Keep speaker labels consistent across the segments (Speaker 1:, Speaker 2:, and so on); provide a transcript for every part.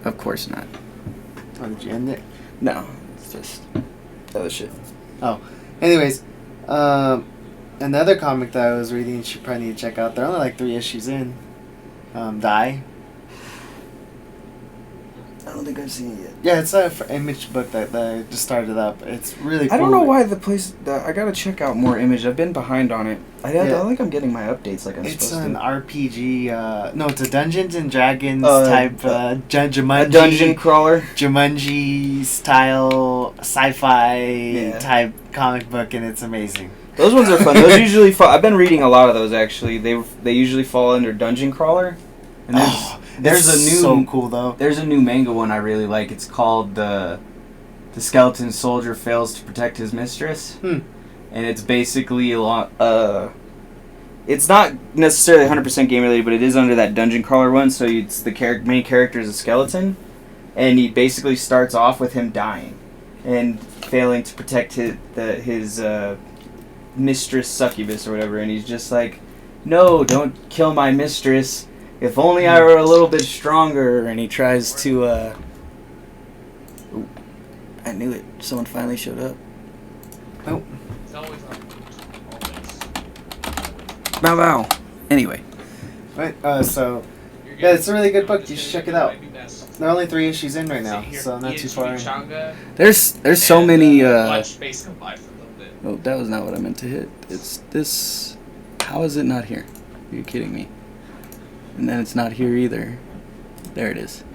Speaker 1: Of course not.
Speaker 2: Oh, did you end it?
Speaker 1: No, it's just other shit.
Speaker 2: Oh. Anyways, another comic that I was reading you should probably need to check out. They're only like 3 issues in. Die.
Speaker 1: I don't think I've seen it yet.
Speaker 2: Yeah, it's a Image book that I just started up. It's really cool.
Speaker 1: I don't know why I gotta check out more Image. I've been behind on it. I don't think I'm getting my updates like I'm supposed to.
Speaker 2: It's an RPG, no, it's a Dungeons and Dragons type, Jumanji.
Speaker 1: A dungeon crawler.
Speaker 2: Jumanji style sci-fi type comic book, and it's amazing.
Speaker 1: Those ones are fun. Those usually I've been reading a lot of those actually. They usually fall under dungeon crawler. And there's a new
Speaker 2: so cool though.
Speaker 1: There's a new manga one I really like. It's called The Skeleton Soldier Fails to Protect His Mistress. And it's basically a lot it's not necessarily 100% game related, but it is under that dungeon crawler one. So it's the main character is a skeleton, and he basically starts off with him dying and failing to protect his mistress succubus or whatever, and he's just like, no, don't kill my mistress. If only I were a little bit stronger. And he tries to, Ooh, I knew it. Someone finally showed up.
Speaker 2: Oh.
Speaker 1: Bow bow. Anyway.
Speaker 2: Right, so, yeah, it's a really good book. You should check it out. There are only 3 issues in right now, so not too far in.
Speaker 1: There's so many, Oh, that was not what I meant to hit. It's this... How is it not here? Are you kidding me? And then it's not here either. There it is.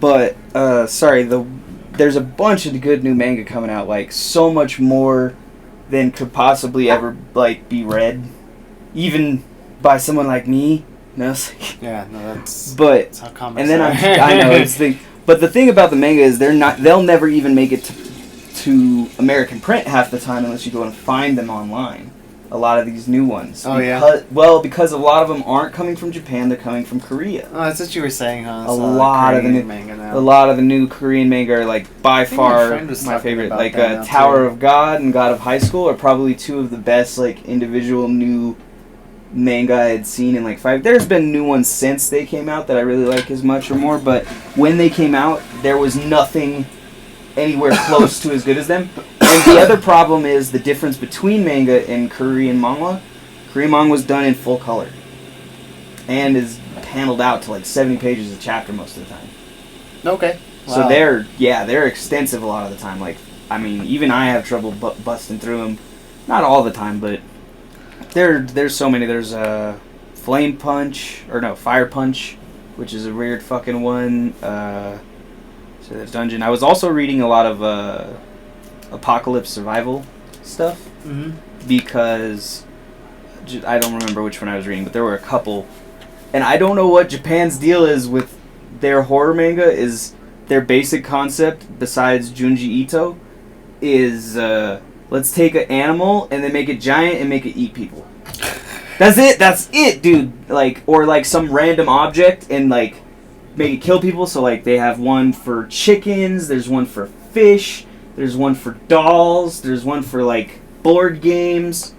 Speaker 1: But, sorry, there's a bunch of good new manga coming out, like, so much more than could possibly ever, like, be read. Even by someone like me. No,
Speaker 2: yeah, no, that's
Speaker 1: how
Speaker 2: comics
Speaker 1: and then
Speaker 2: are.
Speaker 1: I know, but the thing about the manga is they'll never even make it to American print half the time unless you go and find them online. A lot of these new ones. Because a lot of them aren't coming from Japan, they're coming from Korea.
Speaker 2: Oh, that's what you were saying, huh?
Speaker 1: A lot of the new Korean manga are like by far my favorite. Like Tower of God and God of High School are probably 2 of the best like individual new manga I had seen in like 5. There's been new ones since they came out that I really like as much or more, but when they came out, there was nothing anywhere close to as good as them. And the other problem is the difference between manga and Korean manga. Korean manga was done in full color and is paneled out to like 70 pages a chapter most of the time.
Speaker 2: Okay. Wow.
Speaker 1: So they're extensive a lot of the time. Like, I mean, even I have trouble busting through them. Not all the time, but there's so many. There's Fire Punch, which is a weird fucking one. So there's Dungeon. I was also reading a lot of apocalypse survival stuff because I don't remember which one I was reading, but there were a couple, and I don't know what Japan's deal is with their horror manga. Is their basic concept besides Junji Ito is let's take an animal and then make it giant and make it eat people. That's it, dude. Like, or like some random object and like make it kill people. So like they have one for chickens, there's one for fish, there's one for dolls, there's one for like board games.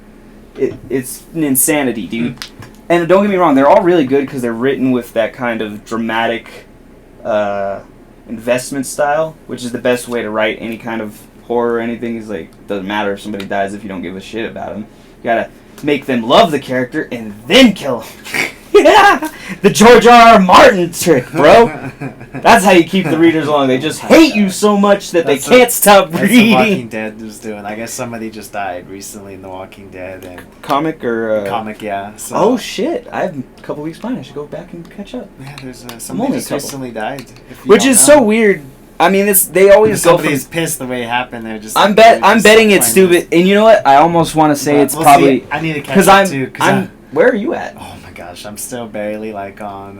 Speaker 1: It's an insanity, dude. And don't get me wrong, they're all really good because they're written with that kind of dramatic investment style, which is the best way to write any kind of horror or anything. Is like, doesn't matter if somebody dies if you don't give a shit about them. You gotta make them love the character and then kill them. The George R.R. Martin trick, bro. That's how you keep the readers along. They just hate you so much that they can't stop reading.
Speaker 2: That's what Walking Dead was doing. I guess somebody just died recently in The Walking Dead. And
Speaker 1: comic,
Speaker 2: yeah. So.
Speaker 1: Oh shit! I have a couple weeks behind. I should go back and catch up.
Speaker 2: Yeah, there's somebody just recently died.
Speaker 1: Which is so weird. I mean, they always go.
Speaker 2: Somebody's pissed the way it happened. They're just.
Speaker 1: I'm betting it's stupid. And you know what? I almost want to say it's probably.
Speaker 2: See, I need to catch up too.
Speaker 1: Where are you at?
Speaker 2: Oh my gosh, I'm still barely like on.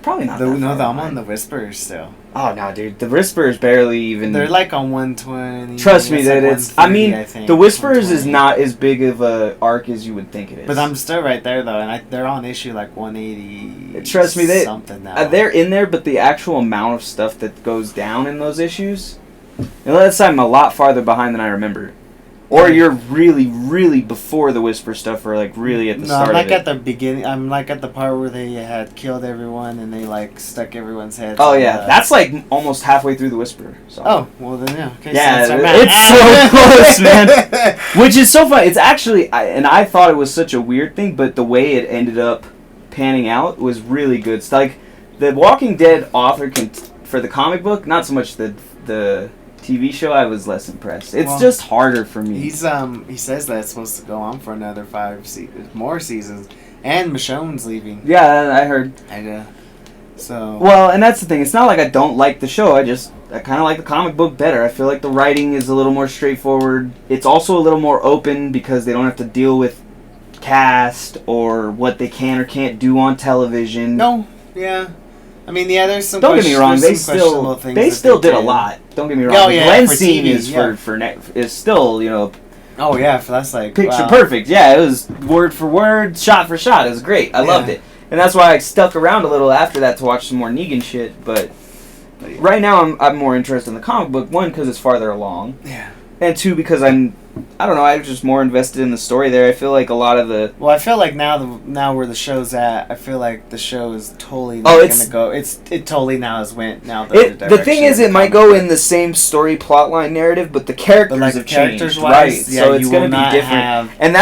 Speaker 1: Probably not.
Speaker 2: I'm on the Whisperers still.
Speaker 1: Oh no, dude, the Whisperers barely even.
Speaker 2: They're like on 120.
Speaker 1: Trust me, that it's. I mean, the Whisperers is not as big of a arc as you would think it is.
Speaker 2: But I'm still right there though, and they're on issue like 180.
Speaker 1: Trust me,
Speaker 2: something now.
Speaker 1: They're in there, but the actual amount of stuff that goes down in those issues, unless I'm a lot farther behind than I remember. Or you're really, really before the Whisper stuff, or like really at the start
Speaker 2: I'm like
Speaker 1: of it?
Speaker 2: at the beginning. I'm like at the part where they had killed everyone and they like stuck everyone's heads.
Speaker 1: Oh yeah, that's like almost halfway through the Whisper. So.
Speaker 2: Oh well, then yeah. Okay,
Speaker 1: Yeah,
Speaker 2: so
Speaker 1: it's so close, man. Which is so funny. It's actually, and I thought it was such a weird thing, but the way it ended up panning out was really good. It's like the Walking Dead author for the comic book, not so much the TV show. I was less impressed. It's just harder for me.
Speaker 2: He says that it's supposed to go on for another 5 more seasons, and Michonne's leaving.
Speaker 1: Yeah, I heard.
Speaker 2: So.
Speaker 1: Well, and that's the thing. It's not like I don't like the show. I kind of like the comic book better. I feel like the writing is a little more straightforward. It's also a little more open because they don't have to deal with cast or what they can or can't do on television.
Speaker 2: No. Yeah. I mean, yeah, there's some.
Speaker 1: Don't get me wrong. They still did a lot. Don't get me wrong.
Speaker 2: Oh,
Speaker 1: the
Speaker 2: yeah,
Speaker 1: Glenn
Speaker 2: for
Speaker 1: scene
Speaker 2: TV,
Speaker 1: is still, you know.
Speaker 2: Oh yeah, that's like
Speaker 1: picture perfect. Yeah, it was word for word, shot for shot. It was great. I loved it, and that's why I stuck around a little after that to watch some more Negan shit. But right now, I'm more interested in the comic book. One, because it's farther along.
Speaker 2: Yeah.
Speaker 1: And two, because I'm just more invested in the story there. I feel like a lot of the...
Speaker 2: Well, I feel like now where the show's at, I feel like the show is totally going to go... It totally now has went... Now
Speaker 1: the thing is, it might go in the same story plotline narrative, but the characters have changed. Right,
Speaker 2: yeah,
Speaker 1: so it's going to be different. And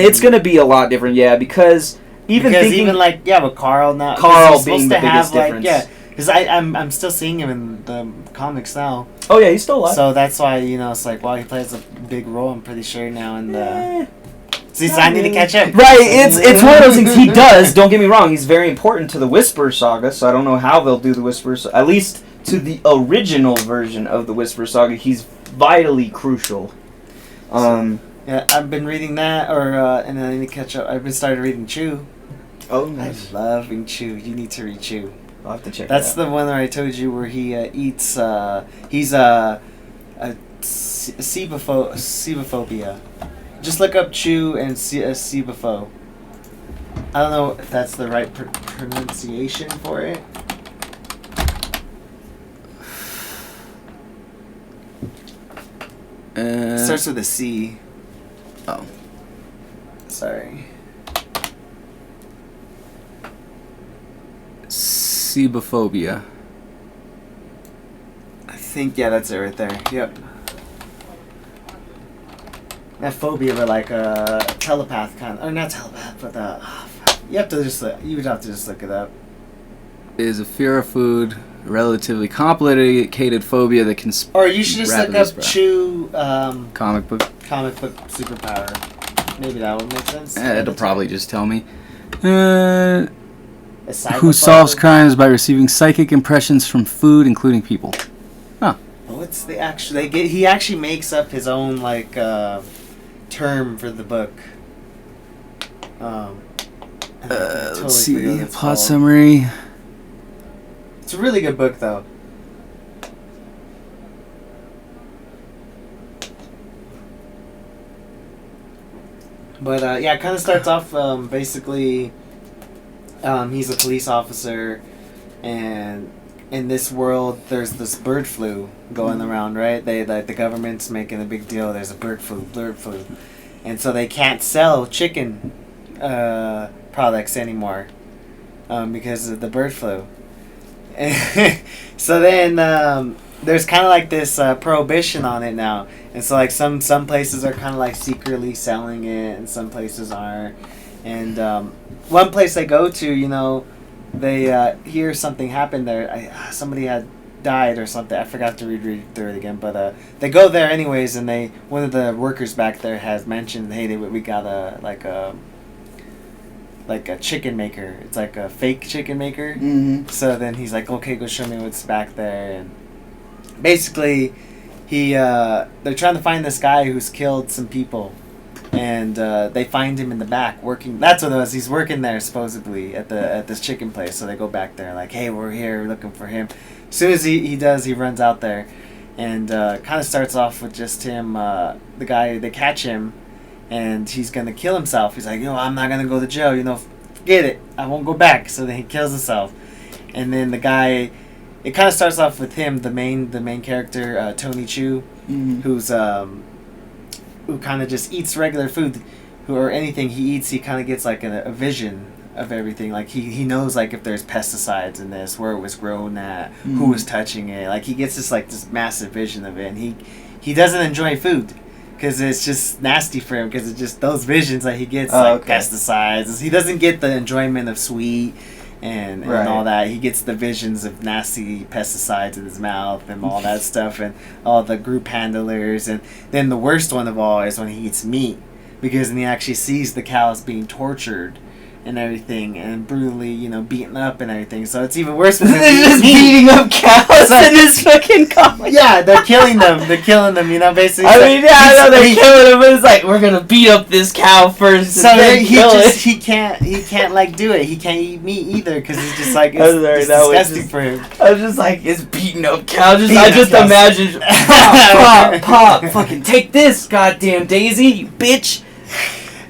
Speaker 1: it's going to be a lot different, because... with
Speaker 2: Carl now...
Speaker 1: Carl being the biggest difference.
Speaker 2: Because I'm still seeing him in the comics now.
Speaker 1: Oh yeah, he's still alive.
Speaker 2: So that's why, it's like, wow, he plays a big role, I'm pretty sure now in the... See, so I need to catch up.
Speaker 1: Right, it's one of those things he does, don't get me wrong, he's very important to the Whisper saga, so I don't know how they'll do the Whisper, at least to the original version of the Whisper saga, he's vitally crucial.
Speaker 2: Yeah, I've been reading that, and then I need to catch up. I've been started reading Chew.
Speaker 1: Oh, nice.
Speaker 2: I love reading Chew. You need to read Chew.
Speaker 1: I'll have to check
Speaker 2: That's the one where I told you where he eats. He's a Cebophobia. Just look up Chew and Cebopho. I don't know if that's the right pronunciation for it. It starts with a C.
Speaker 1: Oh.
Speaker 2: Sorry.
Speaker 3: Cebophobia.
Speaker 2: I think, that's it right there. Yep. That phobia, but like a telepath kind of, or not telepath, but you would have to just look it up.
Speaker 3: Is a fear of food, relatively complicated phobia that can.
Speaker 2: Or you should just look up Chew.
Speaker 3: Comic book
Speaker 2: superpower. Maybe that would make sense.
Speaker 3: It'll probably just tell me.
Speaker 2: Who
Speaker 3: solves crimes by receiving psychic impressions from food, including people. Huh.
Speaker 2: What's the actual... He actually makes up his own, term for the book.
Speaker 3: Let's see. Plot summary.
Speaker 2: It's a really good book, though. But, it kind of starts off, basically... he's a police officer, and in this world, there's this bird flu going around, right? The government's making a big deal. There's a bird flu, and so they can't sell chicken products anymore because of the bird flu. So then there's kind of like this prohibition on it now, and so like some places are kind of like secretly selling it, and some places aren't. And one place they go to, they hear something happened there. Somebody had died or something. I forgot to read through it again. But they go there anyways, and one of the workers back there has mentioned, hey, we got a chicken maker. It's like a fake chicken maker.
Speaker 1: Mm-hmm.
Speaker 2: So then he's like, okay, go show me what's back there. And basically, they're trying to find this guy who's killed some people. And they find him in the back working. That's what it was. He's working there supposedly at this chicken place. So they go back there like, hey, we're here, we're looking for him. As soon as he runs out there, and kind of starts off with just him. The guy, they catch him, and he's gonna kill himself. He's like, I'm not gonna go to jail. Forget it. I won't go back. So then he kills himself, and then the guy. It kind of starts off with him, the main character, Tony Chu,
Speaker 1: mm-hmm.
Speaker 2: who's who kind of just eats regular food, or anything he eats, he kind of gets like a vision of everything. Like he knows like if there's pesticides in this, where it was grown at, who was touching it. Like he gets this massive vision of it, and he doesn't enjoy food because it's just nasty for him, because it's just those visions that he gets, pesticides. He doesn't get the enjoyment of sweet and all that. He gets the visions of nasty pesticides in his mouth and all that stuff, and all the group handlers. And then the worst one of all is when he eats meat, because then he actually sees the cows being tortured and everything, and brutally, beaten up and everything. So it's even worse when
Speaker 1: they're just beating up cows in this fucking comic.
Speaker 2: Yeah, they're killing them. Basically.
Speaker 1: I mean, I know they're killing them, but it's like, we're gonna beat up this cow first.
Speaker 2: So he can't like do it. He can't eat meat either, because he's just like, it's disgusting for him.
Speaker 1: I was just like, it's beating up cows. I just imagine, pop, fucking take this, goddamn Daisy, you bitch.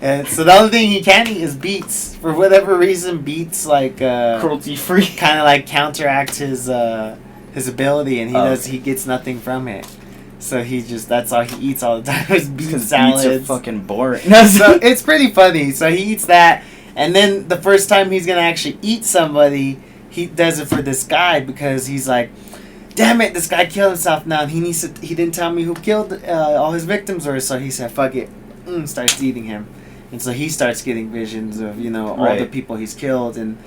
Speaker 2: And so the only thing he can eat is beets. For whatever reason, beets like
Speaker 1: cruelty free,
Speaker 2: kind of like counteract his ability, and he gets nothing from it. So that's all he eats all the time is beet salads.
Speaker 1: Beets are fucking boring.
Speaker 2: So it's pretty funny. So he eats that, and then the first time he's gonna actually eat somebody, he does it for this guy, because he's like, damn it, this guy killed himself now, and he didn't tell me who killed all his victims were. So he said, fuck it, starts eating him. And so he starts getting visions of, all the people he's killed. And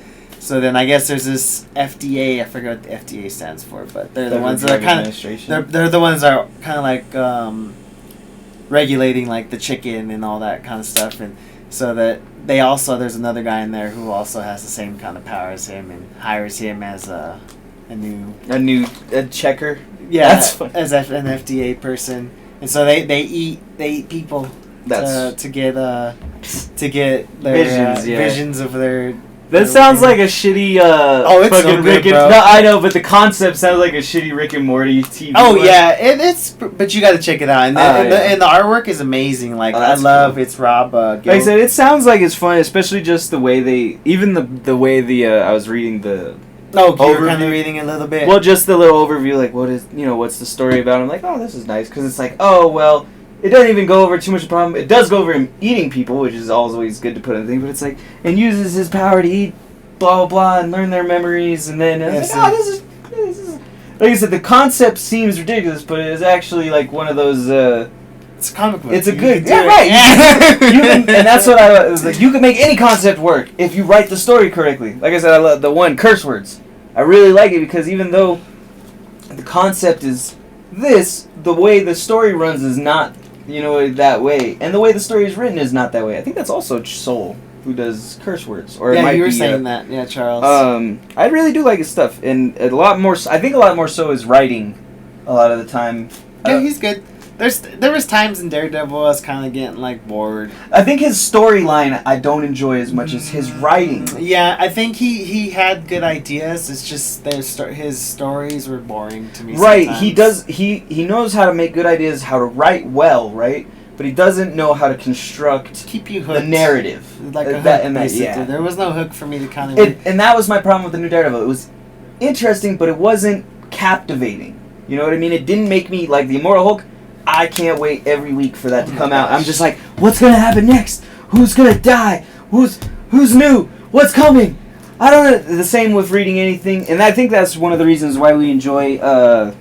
Speaker 2: so then I guess there's this FDA, I forget what the FDA stands for, but they're the ones that are kind of, they're the ones that are kind of like regulating like the chicken and all that kind of stuff. And so that there's another guy in there who also has the same kind of power as him, and hires him as a new
Speaker 1: checker.
Speaker 2: Yeah, as an FDA person. And so they eat people to get their visions of their.
Speaker 1: That sounds like a shitty.
Speaker 2: It's
Speaker 1: fucking
Speaker 2: so good,
Speaker 1: Rick
Speaker 2: bro.
Speaker 1: No, I know, but the concept sounds like a shitty Rick and Morty TV.
Speaker 2: Oh yeah, but you got to check it out, and the artwork is amazing. Like I love it's Rob.
Speaker 1: Like I said, it sounds like it's fun, especially just the way the way I was reading the.
Speaker 2: Oh, you're kind of reading it a little bit.
Speaker 1: Well, just the little overview, like what's the story about? I'm like, oh, this is nice, because it's like, oh well. It doesn't even go over too much of a problem. It does go over him eating people, which is always good to put in the thing, but it's like, and uses his power to eat blah, blah, blah, and learn their memories, and then, this is... Like I said, the concept seems ridiculous, but it is actually like one of those,
Speaker 2: It's a comic book.
Speaker 1: It's a good... Yeah, right! And that's what I was like, you can make any concept work if you write the story correctly. Like I said, I love the one, curse words. I really like it, because even though the concept is this, the way the story runs is not... that way. And the way the story is written is not that way. I think that's also Soul, who does curse words. Or
Speaker 2: you were saying that. Yeah, Charles.
Speaker 1: I really do like his stuff. And a lot more so is writing a lot of the time.
Speaker 2: Yeah, he's good. There was times in Daredevil I was kind of getting like bored.
Speaker 1: I think his storyline I don't enjoy as much as his writing.
Speaker 2: Yeah, I think he had good ideas. It's just his stories were boring to me.
Speaker 1: Right,
Speaker 2: sometimes.
Speaker 1: he knows how to make good ideas, how to write well, right? But he doesn't know how to construct
Speaker 2: keep you hooked.
Speaker 1: The narrative.
Speaker 2: Like a hook, there was no hook for me to kind of...
Speaker 1: And that was my problem with the new Daredevil. It was interesting, but it wasn't captivating. You know what I mean? It didn't make me, like the Immortal Hulk, I can't wait every week for that to come out. I'm just like, what's gonna happen next? Who's gonna die? Who's new? What's coming? I don't know. The same with reading anything, and I think that's one of the reasons why we enjoy. God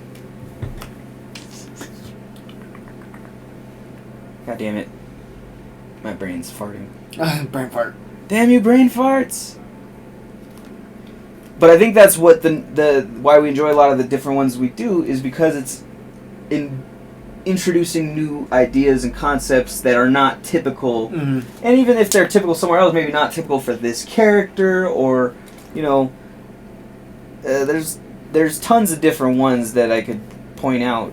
Speaker 1: damn it, my brain's farting.
Speaker 2: Brain fart.
Speaker 1: Damn you, brain farts. But I think that's what the why we enjoy a lot of the different ones we do, is because it's introducing new ideas and concepts that are not typical, and even if they're typical somewhere else, maybe not typical for this character, or there's tons of different ones that I could point out,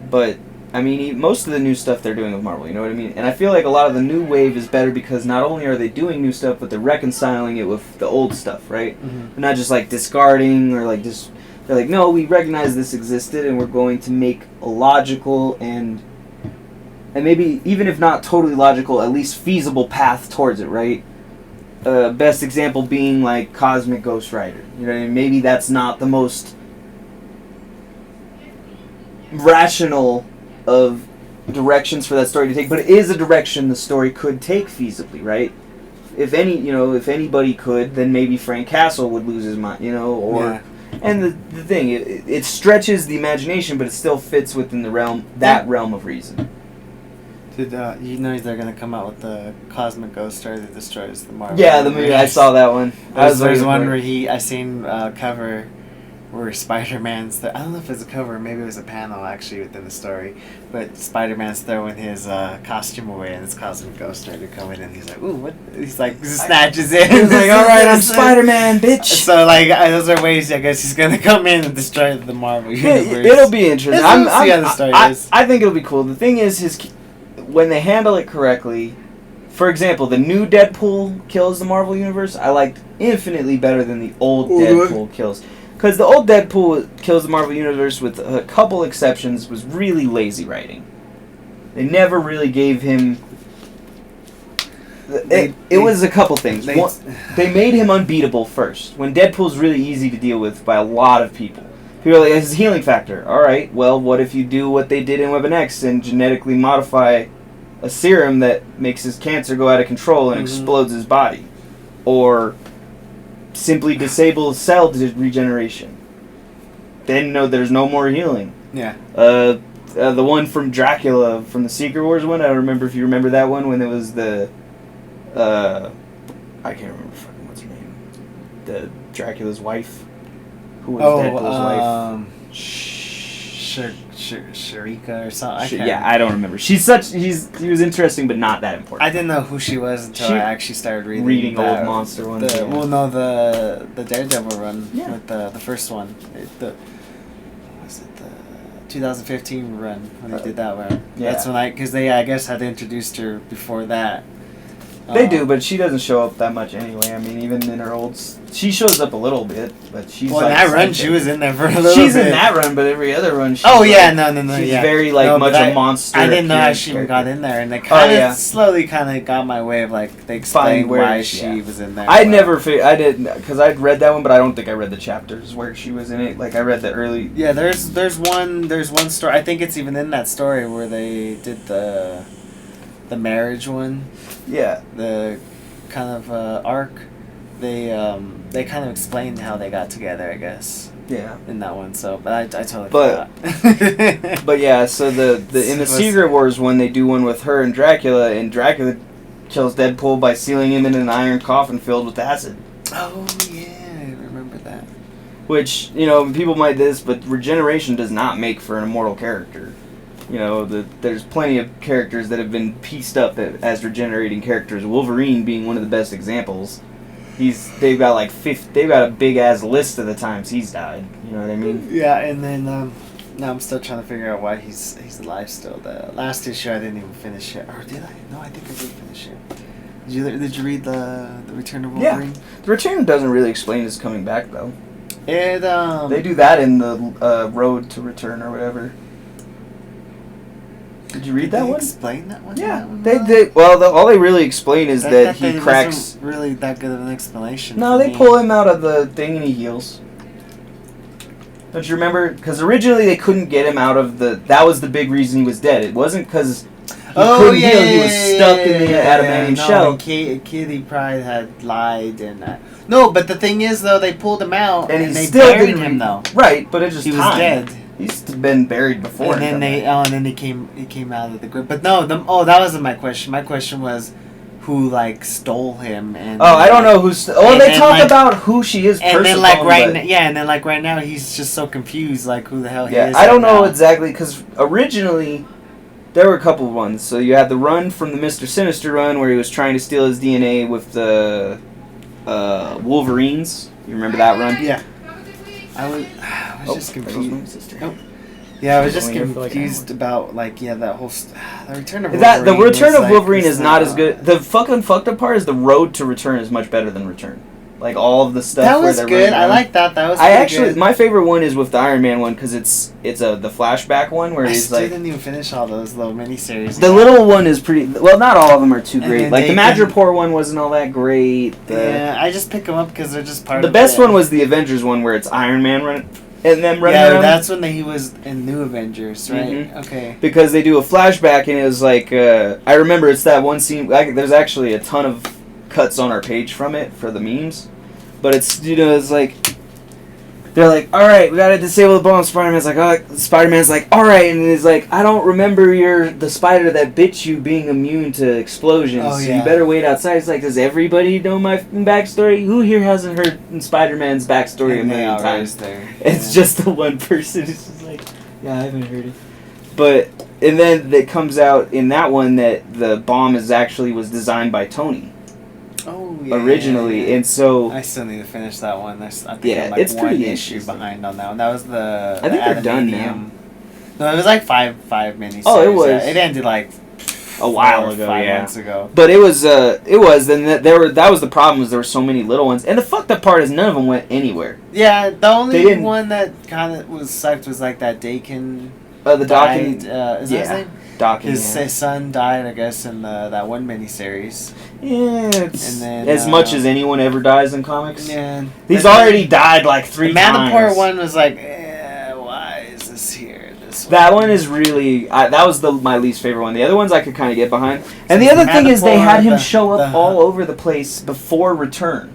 Speaker 1: but I mean most of the new stuff they're doing with Marvel, you know what I mean? And I feel like a lot of the new wave is better because not only are they doing new stuff, but they're reconciling it with the old stuff, right? They're not just like discarding or like just. They're like, no, we recognize this existed, and we're going to make a logical and maybe, even if not totally logical, at least feasible path towards it, right? Best example being, like, Cosmic Ghost Rider. You know what I mean? Maybe that's not the most rational of directions for that story to take, but it is a direction the story could take feasibly, right? If anybody could, then maybe Frank Castle would lose his mind, or.
Speaker 2: Yeah.
Speaker 1: And the thing, it stretches the imagination, but it still fits within the realm of reason.
Speaker 2: Did they're gonna come out with the Cosmic Ghost Star that destroys the Marvel?
Speaker 1: Yeah, the movie. I saw that one.
Speaker 2: There's one where I seen a cover where Spider-Man's I don't know if it's a cover, maybe it was a panel actually within the story, but Spider-Man's throwing his costume away and this Cosmic Ghost Starter coming in. He's like, ooh, what? He's like, snatches it.
Speaker 1: He's like, all right, I'm Spider-Man, bitch.
Speaker 2: So like, those are ways I guess he's gonna come in and destroy the Marvel universe.
Speaker 1: It'll be interesting.
Speaker 2: I
Speaker 1: think it'll be cool. The thing is, when they handle it correctly. For example, the new Deadpool kills the Marvel universe. I liked infinitely better than the old Deadpool kills. Because the old Deadpool kills the Marvel Universe, with a couple exceptions, was really lazy writing. They never really gave him... It was a couple things. They made him unbeatable first, when Deadpool's really easy to deal with by a lot of people. People are like, his healing factor. Alright, well, what if you do what they did in Weapon X and genetically modify a serum that makes his cancer go out of control and explodes his body? Or... simply disable cell regeneration. Then there's no more healing.
Speaker 2: Yeah.
Speaker 1: The one from Dracula, from the Secret Wars one, I don't remember if you remember that one, when it was the... I can't remember fucking what's her name. The Dracula's wife. Who was Deadpool's wife?
Speaker 2: Sharika or something.
Speaker 1: I don't remember. He was interesting, but not that important.
Speaker 2: I didn't know who she was until I actually started reading
Speaker 1: old monster ones.
Speaker 2: The Daredevil run with the first one. The 2015 run when they did that one. Yeah. That's when because they I guess had introduced her before that.
Speaker 1: They do, but she doesn't show up that much anyway. I mean, even in her old... She shows up a little bit, but she's
Speaker 2: in that run, she was in there for a little bit.
Speaker 1: She's in that run, but every other run, she's She's very, a monster.
Speaker 2: I didn't know how she even got in there, and they kind of slowly got my way of, they explained why she was in there.
Speaker 1: I didn't, because I'd read that one, but I don't think I read the chapters where she was in it. I read the early...
Speaker 2: Yeah, there's one story, I think it's even in that story where they did the marriage one.
Speaker 1: Yeah.
Speaker 2: The kind of arc. They kind of explained how they got together, I guess.
Speaker 1: Yeah.
Speaker 2: In that one, so but I totally forgot.
Speaker 1: But yeah, so in the Secret Wars one, they do one with her and Dracula kills Deadpool by sealing him in an iron coffin filled with acid.
Speaker 2: Oh yeah, I remember that.
Speaker 1: Which, people might do this, but regeneration does not make for an immortal character. There's plenty of characters that have been pieced up as regenerating characters. Wolverine being one of the best examples. They've got a big ass list of the times he's died. You know what I mean?
Speaker 2: Yeah, and then now I'm still trying to figure out why he's alive still. The last issue I didn't even finish it, or did I? No, I think I did finish it. Did you read the Return of Wolverine?
Speaker 1: Yeah, the Return doesn't really explain his coming back though.
Speaker 2: They
Speaker 1: do that in the Road to Return or whatever. Did you read that one?
Speaker 2: Explain that one?
Speaker 1: Yeah, all they really explain is that he cracks.
Speaker 2: Wasn't really that good of an explanation.
Speaker 1: No, they pull him out of the thing and he heals. Don't you remember? Because originally they couldn't get him out of the. That was the big reason he was dead. It wasn't because he couldn't heal. He was stuck in the adamantium shell.
Speaker 2: Kitty Pryde had lied and. No, but the thing is though, they pulled him out and they
Speaker 1: still
Speaker 2: buried him though.
Speaker 1: Right, but it just
Speaker 2: he was dead.
Speaker 1: He's been buried before.
Speaker 2: And then he came out of the grave. But no, that wasn't my question. My question was, who stole him? And
Speaker 1: I don't know who's. They talk about who she is.
Speaker 2: And then right now he's just so confused, who the hell he is.
Speaker 1: I don't know exactly because originally there were a couple of ones. So you had the run from the Mr. Sinister run where he was trying to steal his DNA with the Wolverines. You remember that run?
Speaker 2: Yeah. I was just confused. Yeah, I was just confused about that whole the Return of Wolverine.
Speaker 1: The Return of Wolverine is not as good. The fucking fucked up part is the Road to Return is much better than Return. All of the stuff
Speaker 2: that was good. I like that. That was good.
Speaker 1: My favorite one is with the Iron Man one because it's the flashback one where he's
Speaker 2: didn't even finish all those little miniseries.
Speaker 1: The little one is pretty well. Not all of them are too great. The Madripoor one wasn't all that great.
Speaker 2: I just pick them up because they're just part of
Speaker 1: the best one was the Avengers one where it's Iron Man and them running
Speaker 2: Yeah,
Speaker 1: around.
Speaker 2: that's when he was in New Avengers, right?
Speaker 1: Mhm.
Speaker 2: Okay.
Speaker 1: Because they do a flashback, and it was like, I remember it's that one scene. There's actually a ton of cuts on our page from it for the memes, but it's it's like they're like, all right, we gotta disable the bomb. Spider-Man's like, all right, and he's like, I don't remember the spider that bit you being immune to explosions.
Speaker 2: Oh,
Speaker 1: So
Speaker 2: yeah.
Speaker 1: you better wait outside. He's like, does everybody know my backstory? Who here hasn't heard Spider-Man's backstory a million times? It's just the one person who's just like, yeah, I haven't heard it. But and then it comes out in that one that the bomb was designed by Tony.
Speaker 2: Oh, yeah.
Speaker 1: Originally, and so
Speaker 2: I still need to finish that one. I think
Speaker 1: Yeah,
Speaker 2: I'm like
Speaker 1: it's
Speaker 2: one
Speaker 1: pretty
Speaker 2: issue
Speaker 1: interesting.
Speaker 2: behind on that one. That was the
Speaker 1: I think
Speaker 2: the
Speaker 1: they're done
Speaker 2: Adamantium. No, it was like five miniseries.
Speaker 1: Oh, it was.
Speaker 2: It ended like
Speaker 1: a while
Speaker 2: 4 or
Speaker 1: ago,
Speaker 2: 5
Speaker 1: yeah.
Speaker 2: months ago.
Speaker 1: But it was then that was the problem, was there were so many little ones, and the fucked up part is none of them went anywhere.
Speaker 2: Yeah, the
Speaker 1: They
Speaker 2: only
Speaker 1: didn't-
Speaker 2: one that kind of was sucked was like that Dakin.
Speaker 1: The docking,
Speaker 2: died, is that his name?
Speaker 1: docking.
Speaker 2: His son died, I guess, in that one miniseries.
Speaker 1: Yeah, it's
Speaker 2: And then,
Speaker 1: as much as anyone ever dies in comics.
Speaker 2: Yeah,
Speaker 1: He's
Speaker 2: But
Speaker 1: already died like 3
Speaker 2: the
Speaker 1: times.
Speaker 2: Manticore one was like, why is this here?
Speaker 1: That one is really that was my least favorite one. The other ones I could kind of get behind. And the
Speaker 2: So
Speaker 1: other thing is they had him
Speaker 2: Manticore,
Speaker 1: show up
Speaker 2: the-
Speaker 1: all over the place before Return.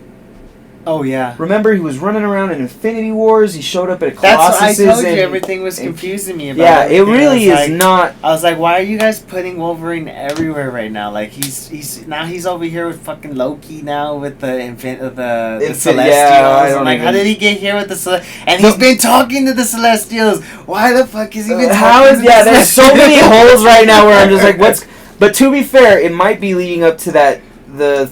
Speaker 2: Oh yeah.
Speaker 1: Remember, he was running around in Infinity Wars. He showed up at
Speaker 2: That's what I
Speaker 1: Colossus's.
Speaker 2: told you.
Speaker 1: and-
Speaker 2: Everything was confusing me about.
Speaker 1: Yeah, it
Speaker 2: everything.
Speaker 1: really
Speaker 2: I was
Speaker 1: is
Speaker 2: like-
Speaker 1: not.
Speaker 2: I was like, why are you guys putting Wolverine everywhere right now? Like he's over here with fucking Loki now with the Celestials.
Speaker 1: yeah, I
Speaker 2: I'm
Speaker 1: don't
Speaker 2: like, how
Speaker 1: even-
Speaker 2: did he get here with the Celestials? And
Speaker 1: No.
Speaker 2: he's been talking to the Celestials. Why the fuck is he been
Speaker 1: How
Speaker 2: talking
Speaker 1: is
Speaker 2: to
Speaker 1: yeah?
Speaker 2: the
Speaker 1: There's so
Speaker 2: Celestials?
Speaker 1: many holes right now where I'm just like, what's? But to be fair, it might be leading up to the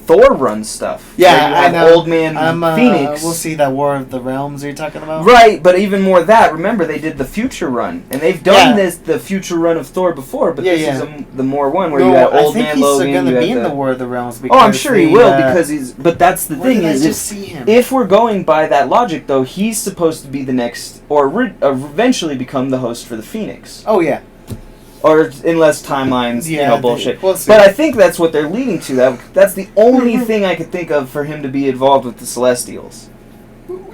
Speaker 1: Thor run stuff.
Speaker 2: Yeah,
Speaker 1: where you
Speaker 2: I
Speaker 1: have
Speaker 2: know.
Speaker 1: Old Man Phoenix.
Speaker 2: We'll see that War of the Realms you're talking about.
Speaker 1: Right, but even more that, remember they did the Future run, and they've done
Speaker 2: Yeah.
Speaker 1: the Future run of Thor before, but
Speaker 2: Yeah,
Speaker 1: this
Speaker 2: yeah.
Speaker 1: is the more one where
Speaker 2: No,
Speaker 1: you have
Speaker 2: I
Speaker 1: Old
Speaker 2: think
Speaker 1: Man
Speaker 2: he's
Speaker 1: Logan.
Speaker 2: going
Speaker 1: you
Speaker 2: to be
Speaker 1: have
Speaker 2: in the War of the Realms.
Speaker 1: Oh, I'm
Speaker 2: because
Speaker 1: sure he
Speaker 2: they,
Speaker 1: will because he's. But that's the
Speaker 2: where
Speaker 1: thing
Speaker 2: did I
Speaker 1: is,
Speaker 2: just see him?
Speaker 1: if we're going by that logic, though, he's supposed to be the next, or eventually become the host for the Phoenix,
Speaker 2: Oh yeah.
Speaker 1: or unless timelines,
Speaker 2: Yeah,
Speaker 1: bullshit.
Speaker 2: we'll see.
Speaker 1: But I think that's what they're leading to. That's the only thing I could think of for him to be involved with the Celestials.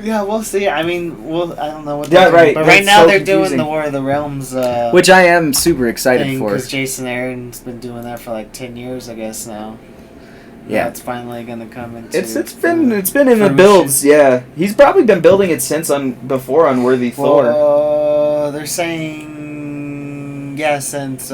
Speaker 2: Yeah, we'll see. I mean, I don't know what.
Speaker 1: Yeah,
Speaker 2: they're doing.
Speaker 1: right.
Speaker 2: But right
Speaker 1: It's
Speaker 2: now
Speaker 1: so
Speaker 2: they're
Speaker 1: confusing.
Speaker 2: doing the War of the Realms.
Speaker 3: Which I am super excited for.
Speaker 2: Because Jason Aaron's been doing that for like 10 years, I guess now.
Speaker 3: Yeah.
Speaker 2: It's finally gonna come into.
Speaker 1: It's been in the
Speaker 2: fruition.
Speaker 1: builds, yeah. He's probably been building it since before Unworthy Thor.
Speaker 2: They're saying since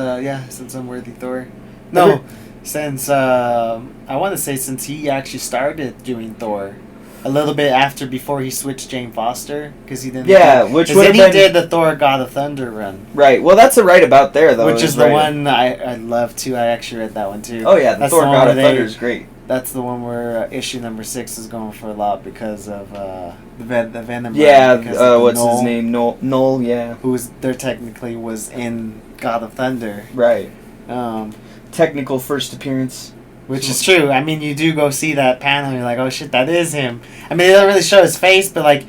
Speaker 2: Unworthy Thor. No, since I want to say since he actually started doing Thor. A little bit before he switched Jane Foster, because he didn't.
Speaker 1: Yeah, which
Speaker 2: 'cause
Speaker 1: would
Speaker 2: then
Speaker 1: have
Speaker 2: he
Speaker 1: been
Speaker 2: did the Thor God of Thunder run,
Speaker 1: right. Well, that's a right about there though,
Speaker 2: which is the
Speaker 1: right.
Speaker 2: one I love too. I actually read that one too.
Speaker 1: Oh yeah, the
Speaker 2: That's
Speaker 1: Thor
Speaker 2: the one
Speaker 1: God
Speaker 2: where
Speaker 1: of
Speaker 2: they-
Speaker 1: Thunder is great.
Speaker 2: That's the one where issue number 6 is going for a lot because of the Venom.
Speaker 1: Yeah,
Speaker 2: run, because of
Speaker 1: what's
Speaker 2: Null,
Speaker 1: his name? Null, yeah.
Speaker 2: Who was there technically was in God of Thunder,
Speaker 1: Right.
Speaker 2: um,
Speaker 1: Technical first appearance.
Speaker 2: which is true. I mean, you do go see that panel, and you're like, oh shit, that is him. I mean, they don't really show his face, but like,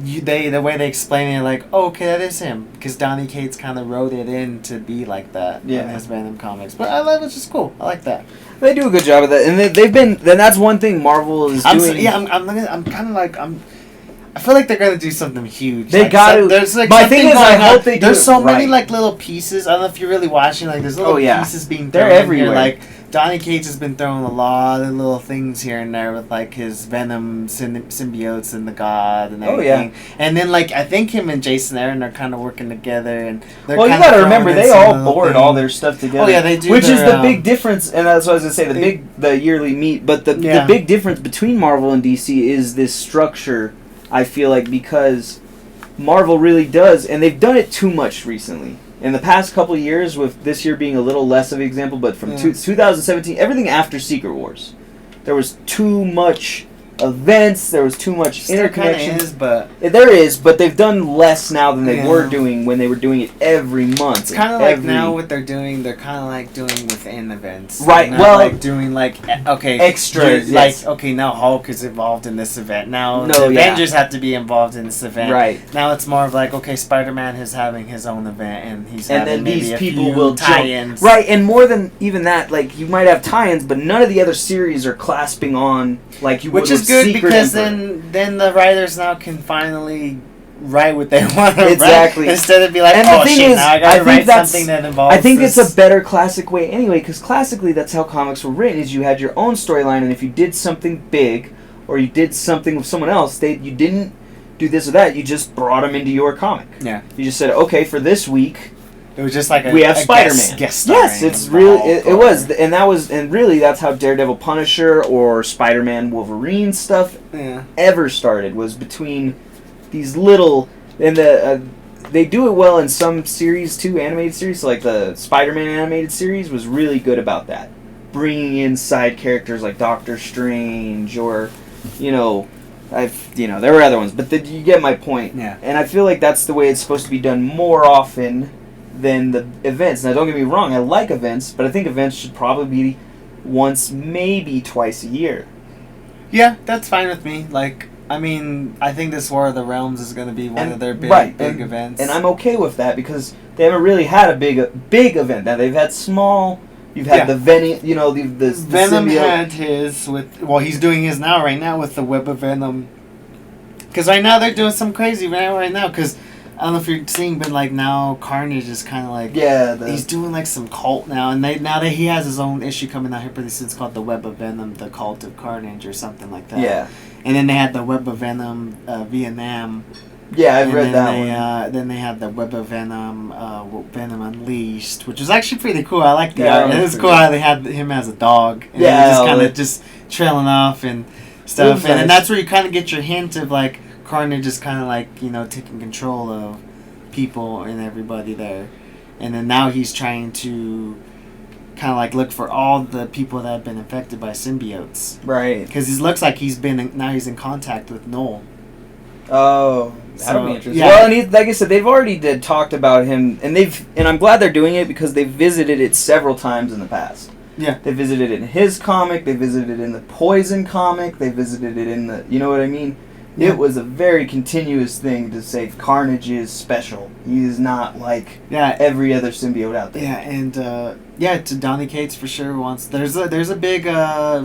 Speaker 2: the way they explain it, like, oh, okay, that is him, because Donny Cates kind of wrote it in to be like that in
Speaker 1: Yeah.
Speaker 2: his Venom comics. But I love it, which is cool. I like that.
Speaker 1: They do a good job of that, and they've been. Then that's one thing Marvel is
Speaker 2: I'm
Speaker 1: doing.
Speaker 2: kind of like I feel like they're gonna do something huge.
Speaker 1: They
Speaker 2: Like,
Speaker 1: gotta-
Speaker 2: There's like
Speaker 1: my
Speaker 2: something
Speaker 1: thing is, I
Speaker 2: going on.
Speaker 1: hope they do
Speaker 2: There's
Speaker 1: it
Speaker 2: so many
Speaker 1: right.
Speaker 2: like little pieces. I don't know if you're really watching. Like there's little
Speaker 1: Oh, yeah.
Speaker 2: pieces being
Speaker 1: They're
Speaker 2: thrown in
Speaker 1: everywhere.
Speaker 2: here. Like Donny Cates has been throwing a lot of little things here and there with like his Venom symbiotes and the God and
Speaker 1: Oh,
Speaker 2: everything.
Speaker 1: yeah.
Speaker 2: And then like I think him and Jason Aaron are kind of working together. And they're
Speaker 1: Well, you
Speaker 2: kinda
Speaker 1: gotta
Speaker 2: throwing
Speaker 1: remember
Speaker 2: in
Speaker 1: they
Speaker 2: some
Speaker 1: all
Speaker 2: little
Speaker 1: board
Speaker 2: things.
Speaker 1: all their stuff together.
Speaker 2: Oh, yeah, they do
Speaker 1: Which is
Speaker 2: their,
Speaker 1: the big difference, and that's what I was gonna say. The yearly meet, but the
Speaker 2: Yeah.
Speaker 1: big difference between Marvel and DC is this structure. I feel like because Marvel really does, and they've done it too much recently. In the past couple of years, with this year being a little less of an example, but from 2017, everything after Secret Wars, there was too much events, there was too much
Speaker 2: There kind of
Speaker 1: interconnection.
Speaker 2: is, but
Speaker 1: There is, but they've done less now than they
Speaker 2: Yeah.
Speaker 1: were doing when they were doing it every month.
Speaker 2: it's kind of like now what they're doing. They're kind of like doing within events,
Speaker 1: Right,
Speaker 2: Not
Speaker 1: well-
Speaker 2: like doing like okay
Speaker 1: Extras,
Speaker 2: Like
Speaker 1: yes.
Speaker 2: okay, now Hulk is involved in this event. Now
Speaker 1: No,
Speaker 2: the
Speaker 1: yeah.
Speaker 2: Avengers have to be involved in this event.
Speaker 1: Right.
Speaker 2: Now it's more of like okay, Spider-Man is having his own event, and he's
Speaker 1: And
Speaker 2: having
Speaker 1: then
Speaker 2: maybe
Speaker 1: these
Speaker 2: a
Speaker 1: people
Speaker 2: few
Speaker 1: will
Speaker 2: tie-ins.
Speaker 1: Right, and more than even that, like you might have tie-ins, but none of the other series are clasping on like you would
Speaker 2: Which is
Speaker 1: with
Speaker 2: good
Speaker 1: Secret
Speaker 2: because
Speaker 1: Emperor.
Speaker 2: then the writers now can finally write what they want to
Speaker 1: Exactly.
Speaker 2: write instead of be like,
Speaker 1: And the
Speaker 2: oh
Speaker 1: thing
Speaker 2: shit,
Speaker 1: is,
Speaker 2: now I
Speaker 1: I
Speaker 2: gotta
Speaker 1: think
Speaker 2: write
Speaker 1: that's-
Speaker 2: something that involves
Speaker 1: I think
Speaker 2: this.
Speaker 1: it's a better classic way anyway, because classically that's how comics were written. Is you had your own storyline, and if you did something big, or you did something with someone else, you didn't do this or that. You just brought them into your comic.
Speaker 2: Yeah.
Speaker 1: You just said, okay, for this week,
Speaker 2: It was just like
Speaker 1: we have Spider-Man.
Speaker 2: Guest
Speaker 1: Yes,
Speaker 2: starring
Speaker 1: it's really it
Speaker 2: involved,
Speaker 1: was, and really that's how Daredevil, Punisher, or Spider-Man, Wolverine stuff
Speaker 2: Yeah.
Speaker 1: ever started, was between these little, and they do it well in some series too, animated series, like the Spider-Man animated series was really good about that, bringing in side characters like Doctor Strange, or there were other ones, but you get my point.
Speaker 2: Yeah.
Speaker 1: And I feel like that's the way it's supposed to be done more often than the events. Now don't get me wrong, I like events, but I think events should probably be once, maybe twice a year.
Speaker 2: Yeah, that's fine with me. Like, I mean, I think this War of the Realms is going to be one of their big events.
Speaker 1: And I'm okay with that because they haven't really had a big event. Now they've had small. You've had the Venom, the
Speaker 2: Venom
Speaker 1: symbiote.
Speaker 2: had his with. Well, he's doing his now right now with the Web of Venom. Because right now they're doing some crazy right now. Because I don't know if you're seeing, but like now Carnage is kind of like he's doing like some cult now, and now that he has his own issue coming out here pretty soon. It's called the Web of Venom, the Cult of Carnage, or something like that.
Speaker 1: Yeah.
Speaker 2: And then they had the Web of Venom Vietnam.
Speaker 1: Yeah, I've read that one.
Speaker 2: Then they had the Web of Venom, Venom Unleashed, which was actually pretty cool. I like the
Speaker 1: Yeah,
Speaker 2: art. It was cool how they had him as a dog. And
Speaker 1: Yeah,
Speaker 2: he was just kind of just trailing off and stuff.
Speaker 1: Nice.
Speaker 2: And that's where you kind of get your hint of like Carnage is kind of like, taking control of people and everybody there. And then now he's trying to kind of like look for all the people that have been infected by symbiotes.
Speaker 1: Right.
Speaker 2: Because it looks like he's in contact with Noel.
Speaker 1: Oh, that'll be interesting.
Speaker 2: Yeah.
Speaker 1: Well, and like I said, they've already talked about him, and I'm glad they're doing it because they've visited it several times in the past.
Speaker 2: Yeah.
Speaker 1: They visited it in his comic, they visited it in the Poison comic, they visited it in the, you know what I mean?
Speaker 2: Yeah.
Speaker 1: It was a very continuous thing to say Carnage is special. He is not like every other symbiote out there.
Speaker 2: Yeah, and to Donny Cates for sure wants. There's a big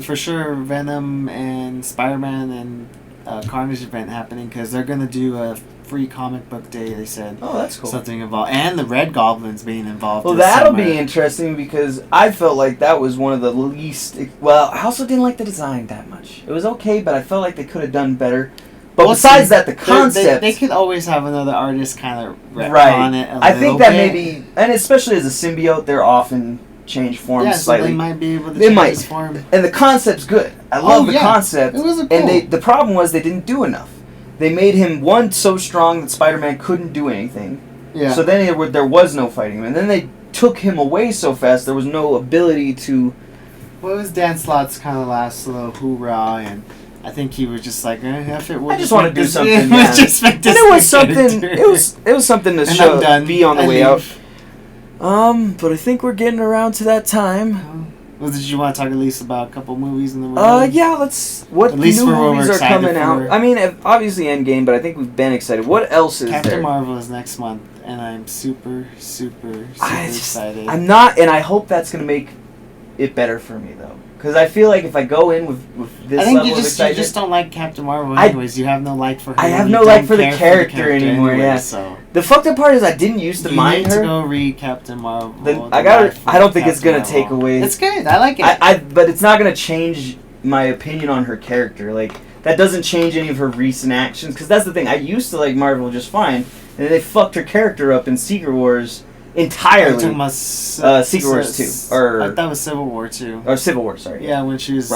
Speaker 2: for sure Venom and Spider-Man and Carnage event happening because they're gonna do a free comic book day. They said.
Speaker 1: Oh, that's cool.
Speaker 2: Something involved, and the Red Goblin's being involved.
Speaker 1: Well, that'll be interesting because I felt like that was one of the least. Well, I also didn't like the design that much. It was okay, but I felt like they could have done better. But besides that, the concept...
Speaker 2: They could always have another artist kind of
Speaker 1: retcon
Speaker 2: it
Speaker 1: I think that maybe... And especially as a symbiote, they're often change forms slightly.
Speaker 2: So they might be able to change his form.
Speaker 1: And the concept's good. I love the concept.
Speaker 2: It was cool.
Speaker 1: And the problem was they didn't do enough. They made him, one, so strong that Spider-Man couldn't do anything.
Speaker 2: Yeah.
Speaker 1: So then there was no fighting him. And then they took him away so fast, there was no ability to...
Speaker 2: What was Dan Slott's kind of last little hoorah, and... I think he was just like, F it.
Speaker 1: I just want to do something.
Speaker 2: Yeah. Just make this.
Speaker 1: And it was something. It was something to show. Be on the way out. But I think we're getting around to that time.
Speaker 2: Well, did you want to talk at least about a couple movies in the movie?
Speaker 1: Yeah. Let's. What new movies are coming out? I mean, obviously Endgame, but I think we've been excited. What else is there?
Speaker 2: Captain Marvel is next month, and I'm super excited.
Speaker 1: I'm not, and I hope that's gonna make it better for me though. Because I feel like if I go in with this level of excitement...
Speaker 2: you just don't like Captain Marvel anyways. You have no like for her.
Speaker 1: I have no like for the character anymore, yeah.
Speaker 2: So.
Speaker 1: The fucked up part is I didn't used to mind her.
Speaker 2: You need to go read Captain Marvel.
Speaker 1: I don't think it's going to take away...
Speaker 2: It's good. I like it.
Speaker 1: But it's not going to change my opinion on her character. Like, that doesn't change any of her recent actions. Because that's the thing. I used to like Marvel just fine. And then they fucked her character up in Secret Wars... entirely. Secret Wars 2. Or
Speaker 2: I thought it was Civil War 2.
Speaker 1: Or Civil War, sorry.
Speaker 2: Yeah, when she was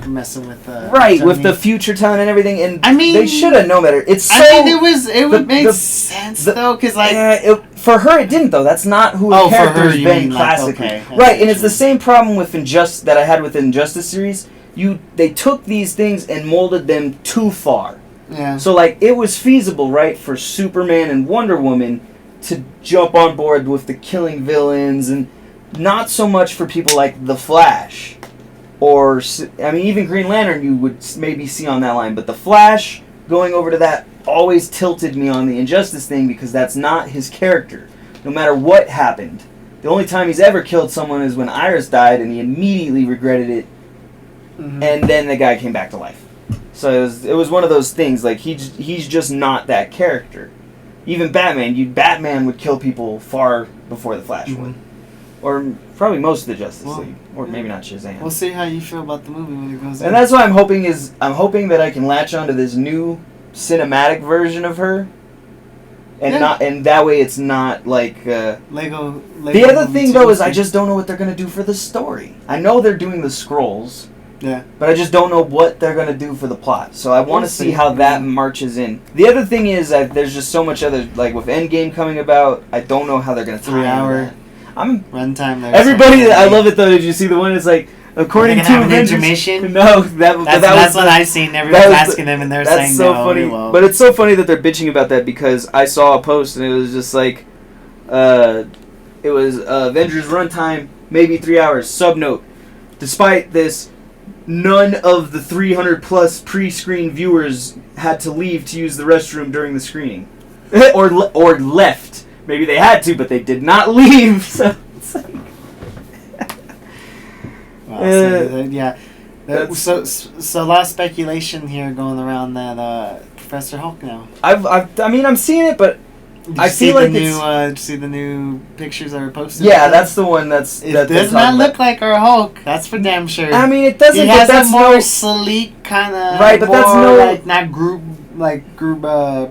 Speaker 2: messing with
Speaker 1: right, with the future telling and everything, and
Speaker 2: I mean,
Speaker 1: they should have known better. It's so...
Speaker 2: I mean, it would make sense, though, because, like...
Speaker 1: for her, it didn't, though. That's not who her character has been classically. Like, okay, right, and it's the same problem with that I had with the Injustice series. They took these things and molded them too far.
Speaker 2: Yeah.
Speaker 1: So, like, it was feasible, right, for Superman and Wonder Woman to jump on board with the killing villains, and not so much for people like The Flash, or, I mean, even Green Lantern you would maybe see on that line, but The Flash, going over to that, always tilted me on the Injustice thing, because that's not his character, no matter what happened. The only time he's ever killed someone is when Iris died, and he immediately regretted it, and then the guy came back to life. So it was one of those things, like, he's just not that character. Even Batman would kill people far before the Flash would. Or probably most of the Justice League. Or maybe not Shazam.
Speaker 2: We'll see how you feel about the movie when it goes
Speaker 1: And that's what I'm hoping that I can latch onto this new cinematic version of her. And that way it's not like
Speaker 2: Lego
Speaker 1: the other thing though is I just don't know what they're gonna do for the story. I know they're doing the scrolls.
Speaker 2: Yeah.
Speaker 1: But I just don't know what they're gonna do for the plot. So I want to see how that marches in. The other thing is that there's just so much other, like with Endgame coming about, I don't know how they're gonna tie
Speaker 2: 3 hour runtime there.
Speaker 1: Everybody I love it though. Did you see the one? It's like according to Avengers.
Speaker 2: Intermission?
Speaker 1: No,
Speaker 2: that's what I've seen. Everyone's asking them, and they're saying
Speaker 1: so
Speaker 2: no.
Speaker 1: Funny. But it's so funny that they're bitching about that because I saw a post and it was just like, it was Avengers runtime maybe 3 hours. Subnote: despite this, none of the 300 plus pre-screen viewers had to leave to use the restroom during the screening, or left. Maybe they had to, but they did not leave. So it's like.
Speaker 2: So a lot of speculation here going around that Professor Hulk now.
Speaker 1: I'm seeing it, but I feel like
Speaker 2: did you see the new pictures that were posted?
Speaker 1: Yeah, that's the one. It
Speaker 2: does not look like our Hulk. That's for damn sure.
Speaker 1: I mean, it doesn't.
Speaker 2: He has a more sleek kind of
Speaker 1: right, but that's no
Speaker 2: like not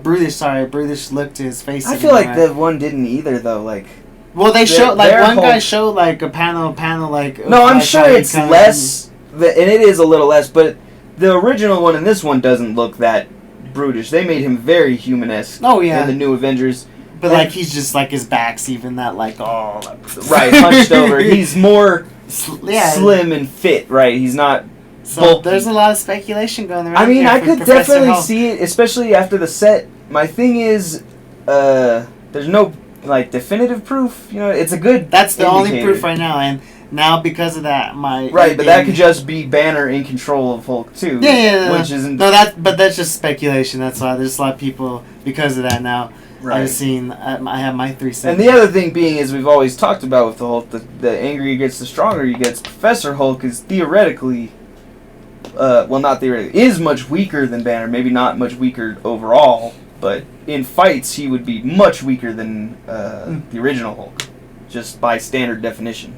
Speaker 2: brutish look to his face.
Speaker 1: I feel like the one didn't either though. Like.
Speaker 2: Well, they showed like one guy showed like a panel like.
Speaker 1: No, I'm sure it's less, and it is a little less. But the original one and this one doesn't look that brutish. They made him very human-esque.
Speaker 2: Oh yeah.
Speaker 1: In the new Avengers,
Speaker 2: but like he's just like his back's even that like
Speaker 1: right hunched over. He's more slim and fit. Right, he's not.
Speaker 2: So
Speaker 1: bulky.
Speaker 2: There's a lot of speculation going around.
Speaker 1: I mean, I could
Speaker 2: Professor
Speaker 1: definitely
Speaker 2: Hulk.
Speaker 1: see it, especially after the set. My thing is, there's no. Like definitive proof, you know, it's a good.
Speaker 2: That's the
Speaker 1: indicator.
Speaker 2: only proof right now, and now because of that,
Speaker 1: but that could just be Banner in control of Hulk too.
Speaker 2: Yeah.
Speaker 1: Which isn't.
Speaker 2: No, but that's just speculation. That's why there's a lot of people because of that now.
Speaker 1: Right.
Speaker 2: I've seen. I have my 3 cents.
Speaker 1: And the other thing being is we've always talked about with the Hulk, the angrier he gets, the stronger he gets. Professor Hulk is theoretically, not theoretically, is much weaker than Banner. Maybe not much weaker overall. But in fights, he would be much weaker than the original Hulk, just by standard definition.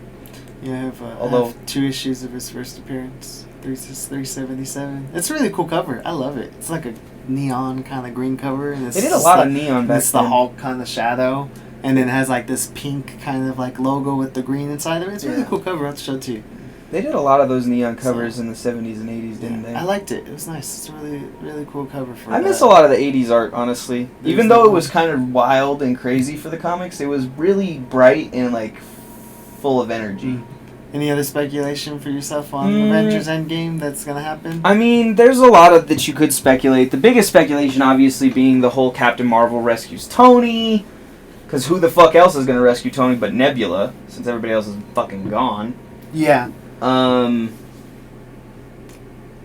Speaker 2: Yeah, I have 2 issues of his first appearance, 377. It's a really cool cover. I love it. It's like a neon kind of green cover. And
Speaker 1: they did a lot of neon back then.
Speaker 2: It's the Hulk kind of shadow, and then it has like this pink kind of like logo with the green inside of it. It's a really cool cover. I'll have to show it to you.
Speaker 1: They did a lot of those neon covers in the 70s and 80s, didn't they?
Speaker 2: I liked it. It was nice. It's a really, really cool cover for
Speaker 1: I miss a lot of the 80s art, honestly. Even though it was kind of wild and crazy for the comics, it was really bright and, like, full of energy.
Speaker 2: Any other speculation for yourself on Avengers Endgame that's going to happen?
Speaker 1: I mean, there's a lot of that you could speculate. The biggest speculation, obviously, being the whole Captain Marvel rescues Tony. Because who the fuck else is going to rescue Tony but Nebula, since everybody else is fucking gone?
Speaker 2: Yeah.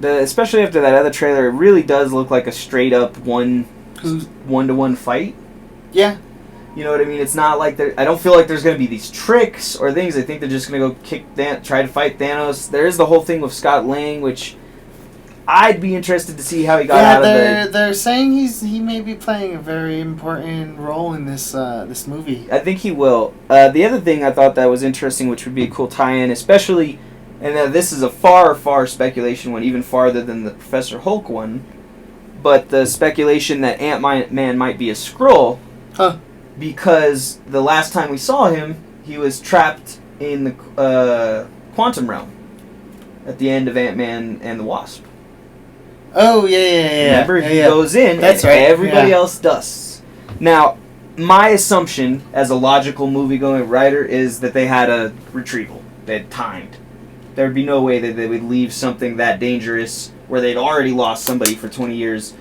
Speaker 1: Especially after that other trailer, it really does look like a straight up one-to-one fight.
Speaker 2: Yeah.
Speaker 1: You know what I mean? It's not like I don't feel like there's going to be these tricks or things. I think they're just going to go try to fight Thanos. There is the whole thing with Scott Lang, which I'd be interested to see how he got out of there.
Speaker 2: They're saying he may be playing a very important role in this movie.
Speaker 1: I think he will. The other thing I thought that was interesting, which would be a cool tie-in, especially, and this is a far speculation one, even farther than the Professor Hulk one, but the speculation that Ant-Man might be a Skrull, because the last time we saw him, he was trapped in the quantum realm at the end of Ant-Man and the Wasp.
Speaker 2: Oh, yeah.
Speaker 1: Remember, he goes in,
Speaker 2: That's
Speaker 1: and
Speaker 2: right.
Speaker 1: everybody else dusts. Now, my assumption, as a logical movie-going writer, is that they had a retrieval. They had timed. There'd be no way that they would leave something that dangerous, where they'd already lost somebody for 20 years,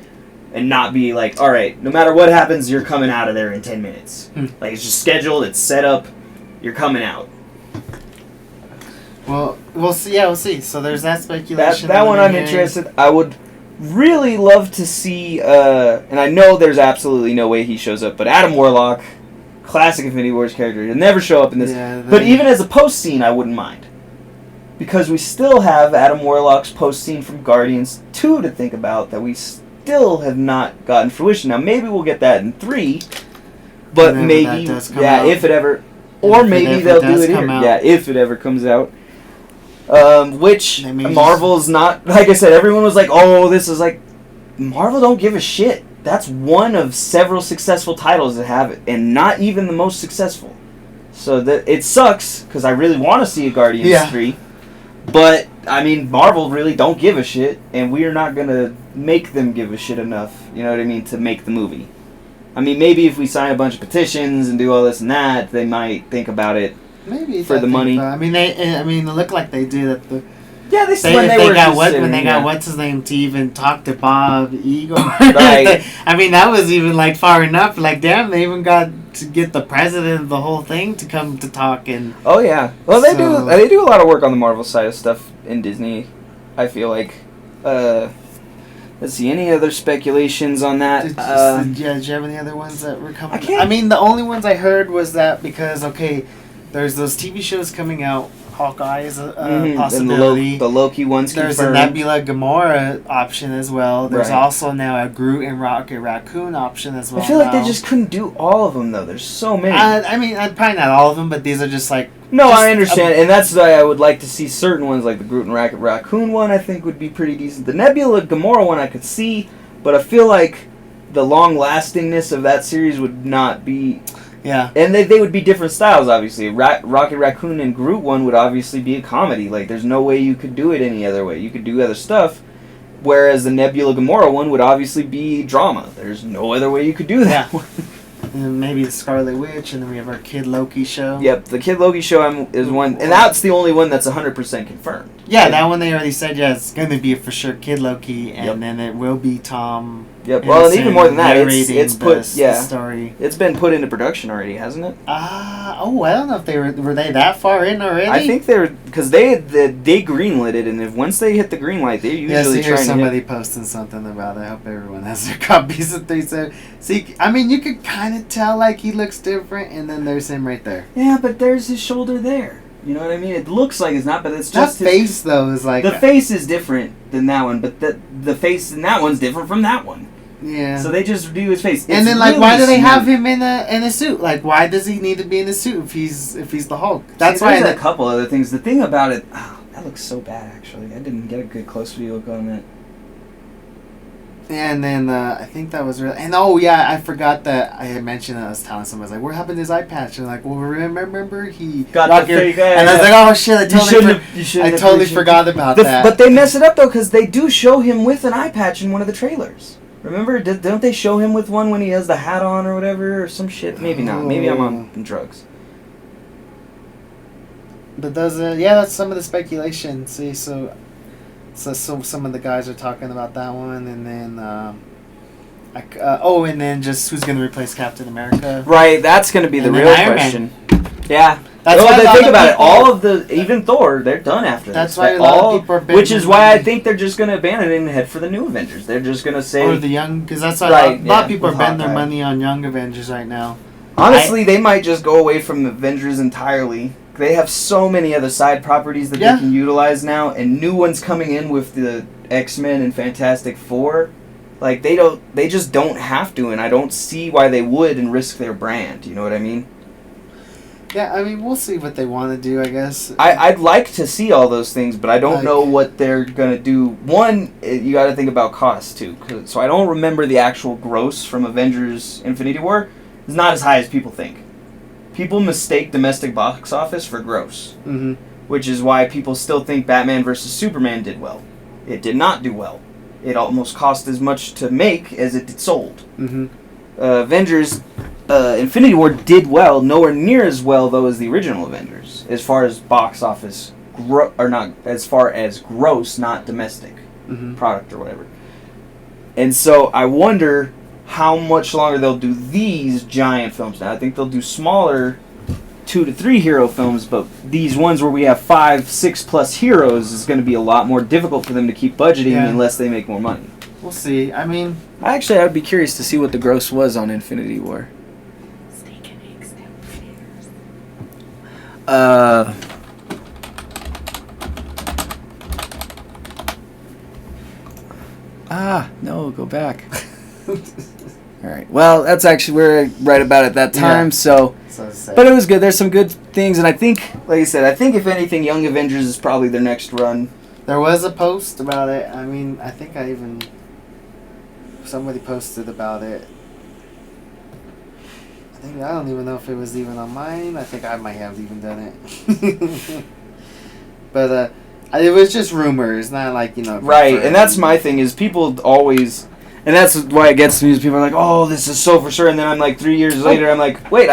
Speaker 1: and not be like, all right, no matter what happens, you're coming out of there in 10 minutes. Like, it's just scheduled, it's set up, you're coming out.
Speaker 2: Well, we'll see. Yeah, we'll see. So there's that speculation.
Speaker 1: That one I'm interested. I would really love to see, and I know there's absolutely no way he shows up, but Adam Warlock, classic Infinity Wars character, he'll never show up in this. Yeah, but even as a post scene, I wouldn't mind. because we still have Adam Warlock's post-scene from Guardians 2 to think about that we still have not gotten fruition. Now, maybe we'll get that in 3, but
Speaker 2: Whenever
Speaker 1: maybe,
Speaker 2: that does come out.
Speaker 1: if it ever, or maybe they'll do it here.
Speaker 2: out.
Speaker 1: Yeah, if it ever comes out. Which,
Speaker 2: They may
Speaker 1: Marvel's not, like I said, everyone was like, oh, this is like, Marvel don't give a shit. That's one of several successful titles that have it, and not even the most successful. So that it sucks, because I really want to see a Guardians 3. But, I mean, Marvel really don't give a shit, and we are not going to make them give a shit enough, you know what I mean, to make the movie. I mean, maybe if we sign a bunch of petitions and do all this and that, they might think about it.
Speaker 2: Maybe
Speaker 1: for the money.
Speaker 2: I mean, it looked like they did at the.
Speaker 1: Yeah,
Speaker 2: They got what's his name to even talk to Bob Eagle.
Speaker 1: Right.
Speaker 2: I mean, that was even like far enough. Like, damn, they even got to get the president of the whole thing to come to talk. And
Speaker 1: oh yeah, well they do a lot of work on the Marvel side of stuff in Disney. I feel like. Let's see, any other speculations on that?
Speaker 2: Did you have any other ones that were coming? I mean, the only ones I heard was that because there's those TV shows coming out. Hawkeye is a possibility.
Speaker 1: The Loki one's
Speaker 2: There's
Speaker 1: confirmed.
Speaker 2: a Nebula Gamora option as well. There's
Speaker 1: Right.
Speaker 2: also now a Groot and Rocket Raccoon option as well.
Speaker 1: I feel like they just couldn't do all of them though. There's so many.
Speaker 2: I mean, probably not all of them, but these are just like.
Speaker 1: No, I understand, and that's why I would like to see certain ones, like the Groot and Rocket Raccoon one. I think would be pretty decent. The Nebula Gamora one I could see, but I feel like the long lastingness of that series would not be.
Speaker 2: Yeah.
Speaker 1: And they would be different styles, obviously. Rocket Raccoon and Groot one would obviously be a comedy. Like, there's no way you could do it any other way. You could do other stuff. Whereas the Nebula Gamora one would obviously be drama. There's no other way you could do that one.
Speaker 2: And maybe the Scarlet Witch, and then we have our Kid Loki show.
Speaker 1: Yep, the Kid Loki show is one, and that's the only one that's 100% confirmed.
Speaker 2: Yeah, that one they already said, it's going to be for sure Kid Loki, and then it will be Tom.
Speaker 1: Yep, well, and even more than that, it's put,
Speaker 2: the story.
Speaker 1: It's been put into production already, hasn't it?
Speaker 2: I don't know if they were they that far in already?
Speaker 1: I think because they greenlit it, and if once they hit the green light, they usually try to
Speaker 2: somebody posting something about it. I hope everyone has their copies of 370. See, I mean, you could kind of tell, like, he looks different, and then there's him right there.
Speaker 1: Yeah, but there's his shoulder there. You know what I mean? It looks like it's not, but it's just
Speaker 2: that face, though, is like...
Speaker 1: The face is different than that one, but the face in that one's different from that one.
Speaker 2: Yeah.
Speaker 1: So they just do his face.
Speaker 2: And then, like, why do they have him in a suit? Like, why does he need to be in a suit if he's the Hulk? That's why.
Speaker 1: There's a couple other things. The thing about it, that looks so bad. Actually, I didn't get a good close view look on that.
Speaker 2: And then I think that was really. And oh yeah, I forgot that I had mentioned that I was telling somebody, I was like, "What happened to his eye patch?" And like, well, remember he
Speaker 1: got the fake eye.
Speaker 2: And I was like, "Oh shit, I totally forgot about that."
Speaker 1: But they mess it up though, because they do show him with an eye patch in one of the trailers. Remember? Don't they show him with one when he has the hat on or whatever or some shit? Maybe not. Maybe I'm on drugs.
Speaker 2: But that's some of the speculation. See, so some of the guys are talking about that one, and then and then just who's going to replace Captain America?
Speaker 1: Right, that's going to be the real question. Yeah.
Speaker 2: That's
Speaker 1: why
Speaker 2: they
Speaker 1: think about it. All of even Thor, they're done after
Speaker 2: that's
Speaker 1: this.
Speaker 2: That's why a lot of people are
Speaker 1: which is why I think they're just going to abandon it and head for the new Avengers. They're just going to say...
Speaker 2: Or the young... Because that's why a lot of people are betting their money on young Avengers right now.
Speaker 1: Honestly, they might just go away from Avengers entirely. They have so many other side properties that they can utilize now, and new ones coming in with the X-Men and Fantastic Four. Like, they just don't have to, and I don't see why they would and risk their brand. You know what I mean?
Speaker 2: Yeah, I mean, we'll see what they want to do, I guess.
Speaker 1: I'd like to see all those things, but I don't know what they're going to do. One, you got to think about cost, too. So I don't remember the actual gross from Avengers Infinity War. It's not as high as people think. People mistake domestic box office for gross.
Speaker 2: Mm-hmm.
Speaker 1: Which is why people still think Batman vs. Superman did well. It did not do well. It almost cost as much to make as it sold.
Speaker 2: Mm-hmm.
Speaker 1: Avengers Infinity War did well, nowhere near as well though as the original Avengers, as far as box office as far as gross, not domestic product or whatever. And so I wonder how much longer they'll do these giant films. Now I think they'll do smaller 2 to 3 hero films, but these ones where we have 5, 6 plus heroes is going to be a lot more difficult for them to keep budgeting unless they make more money.
Speaker 2: We'll see. I mean,
Speaker 3: actually, I'd be curious to see what the gross was on Infinity War. No, go back. All right. Well, that's actually we're right about at that time.
Speaker 2: Yeah.
Speaker 3: So,
Speaker 2: sad.
Speaker 3: but it was good. There's some good things, and I think
Speaker 1: Like I said, I think if anything, Young Avengers is probably their next run.
Speaker 2: There was a post about it. I mean, I think somebody posted about it. I don't even know if it was even on mine. I think I might have even done it. But it was just rumors, not like,
Speaker 1: Right, and that's my thing is people always, and that's why it gets to me is people are like, oh, this is so for sure, and then I'm like 3 years later, I'm like, wait,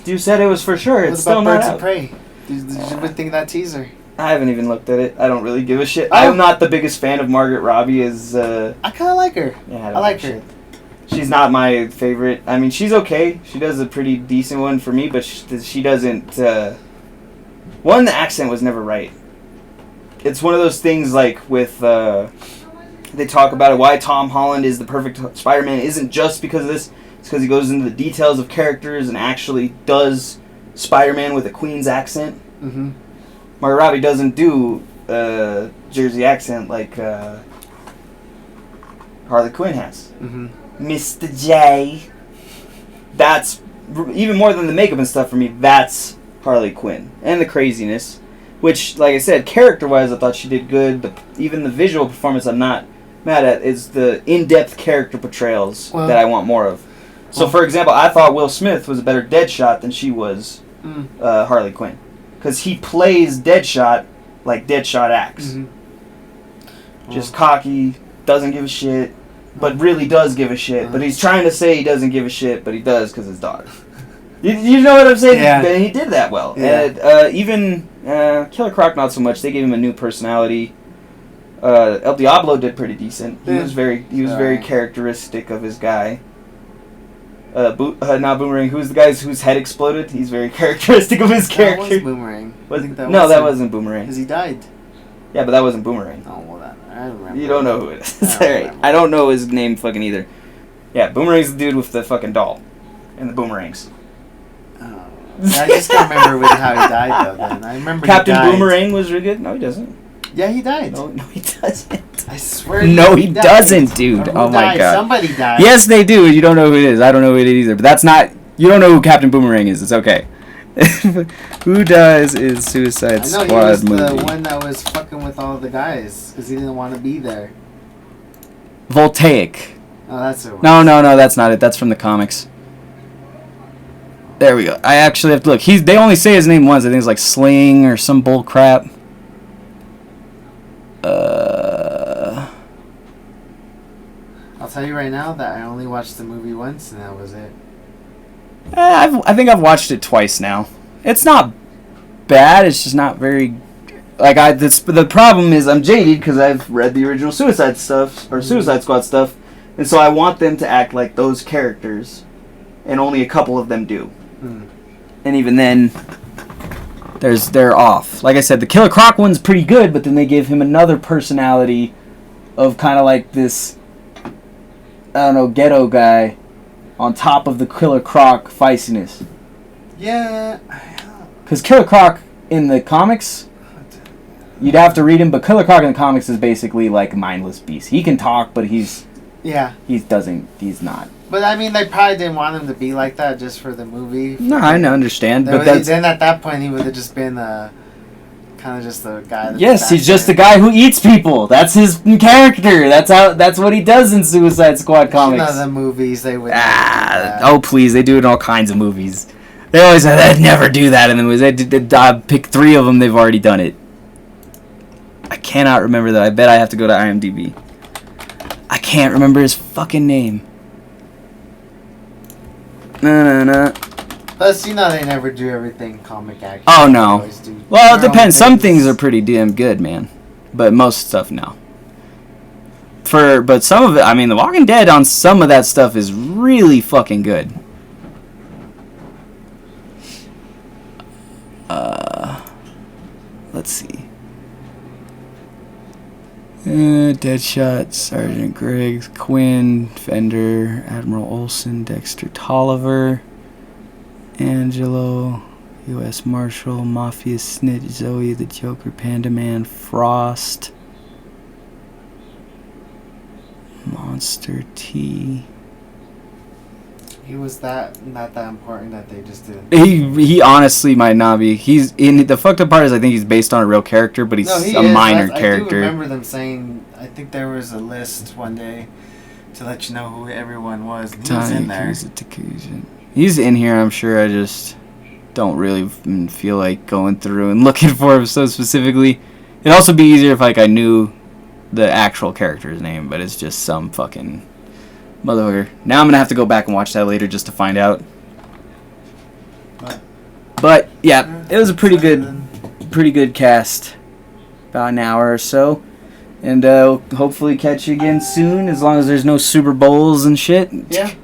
Speaker 1: you said it was for sure, it's still not
Speaker 2: Birds
Speaker 1: out.
Speaker 2: of Prey? Did you ever think of that teaser?
Speaker 1: I haven't even looked at it. I don't really give a shit.
Speaker 2: Oh.
Speaker 1: I'm not the biggest fan of Margaret Robbie as,
Speaker 2: I kind of like her.
Speaker 1: yeah,
Speaker 2: I like her.
Speaker 1: She's not my favorite. I mean, she's okay. She does a pretty decent one for me, but she doesn't, one, the accent was never right. It's one of those things like with, they talk about it, why Tom Holland is the perfect Spider-Man isn't just because of this. It's because he goes into the details of characters and actually does Spider-Man with a Queen's accent.
Speaker 2: Mm-hmm.
Speaker 1: Margot Robbie doesn't do Jersey accent like Harley Quinn has.
Speaker 2: Mm-hmm.
Speaker 1: Mr. J. That's, even more than the makeup and stuff for me, that's Harley Quinn. And the craziness. Which, like I said, character-wise, I thought she did good. Even the visual performance I'm not mad at is the in-depth character portrayals that I want more of. So, for example, I thought Will Smith was a better Deadshot than she was Harley Quinn. Because he plays Deadshot like Deadshot acts.
Speaker 2: Mm-hmm.
Speaker 1: Just cocky, doesn't give a shit, but really does give a shit. But he's trying to say he doesn't give a shit, but he does because his daughter. You know what I'm saying?
Speaker 2: Yeah.
Speaker 1: And he did that well.
Speaker 2: Yeah.
Speaker 1: Even Killer Croc, not so much. They gave him a new personality. El Diablo did pretty decent. He was very characteristic of his guy. Not Boomerang. Who's the guy whose head exploded? He's very characteristic of his character.
Speaker 2: That was Boomerang.
Speaker 1: That wasn't Boomerang.
Speaker 2: Because he died.
Speaker 1: Yeah, but that wasn't Boomerang.
Speaker 2: Oh, well, I remember.
Speaker 1: You don't know who it is. Alright. I don't know his name fucking either. Yeah, Boomerang's the dude with the fucking doll. And the boomerangs.
Speaker 2: Oh. I just can't remember how he died, though, then. I remember
Speaker 1: Captain
Speaker 2: he died.
Speaker 1: Boomerang was really good. No, he doesn't.
Speaker 2: Yeah, he died.
Speaker 1: No, he doesn't.
Speaker 2: I swear.
Speaker 3: No, he doesn't, dude.
Speaker 2: Or who
Speaker 3: Oh my
Speaker 2: died?
Speaker 3: god.
Speaker 2: Somebody died.
Speaker 3: Yes, they do. You don't know who it is. I don't know who it is either. But that's not. You don't know who Captain Boomerang is. It's okay. Who dies is Suicide
Speaker 2: I know
Speaker 3: Squad
Speaker 2: he was
Speaker 3: movie.
Speaker 2: the one that was fucking with all the guys because he didn't want to be there.
Speaker 3: Voltaic.
Speaker 2: Oh, that's it.
Speaker 3: No, that's not it. That's from the comics. There we go. I actually have to look. They only say his name once. I think it's like Sling or some bull crap.
Speaker 2: I'll tell you right now that I only watched the movie once and that was it.
Speaker 3: I think I've watched it twice now. It's not bad. It's just not very. The problem is I'm jaded because I've read the original Suicide Squad stuff, and so I want them to act like those characters, and only a couple of them do. And even then, they're off. Like I said, the Killer Croc one's pretty good, but then they give him another personality of kind of like this, I don't know, ghetto guy on top of the Killer Croc feistiness.
Speaker 2: Yeah.
Speaker 3: Because Killer Croc in the comics, you'd have to read him, but Killer Croc in the comics is basically like a mindless beast. He can talk, but he's not.
Speaker 2: But I mean, they probably didn't want him to be like that just for the movie.
Speaker 3: No, I understand, but
Speaker 2: then at that point he would have just been kind of just a guy.
Speaker 3: Yes, he's just a guy who eats people. That's his character. That's what he does in Suicide Squad comics.
Speaker 2: None of the movies they would.
Speaker 3: Oh please, they do it in all kinds of movies. They always say they'd never do that in the movies. They pick 3 of them. They've already done it. I cannot remember that. I bet I have to go to IMDb. I can't remember his fucking name. No.
Speaker 2: Plus, they never do everything comic action.
Speaker 3: Oh,
Speaker 2: They
Speaker 3: no.
Speaker 2: always do
Speaker 3: Well, it
Speaker 2: their own
Speaker 3: depends. Some things are pretty damn good, man. But most stuff, no. But some of it, I mean, The Walking Dead on some of that stuff is really fucking good. Let's see. Deadshot, Sergeant Griggs, Quinn, Fender, Admiral Olsen, Dexter Tolliver, Angelo, U.S. Marshal, Mafia Snitch, Zoe the Joker, Panda Man, Frost, Monster T.
Speaker 2: He was not that important that they just did.
Speaker 3: He honestly might not be. He's in the fucked up part is I think he's based on a real character, but he's a minor character.
Speaker 2: I do remember them saying. I think there was a list one day to let you know who everyone was. He was in there.
Speaker 3: He's in here. I'm sure. I just don't really feel like going through and looking for him so specifically. It'd also be easier if like I knew the actual character's name, but it's just some fucking motherfucker. Now I'm gonna have to go back and watch that later just to find out. But yeah, it was a pretty good cast. About an hour or so, and hopefully catch you again soon. As long as there's no Super Bowls and shit.
Speaker 2: Yeah.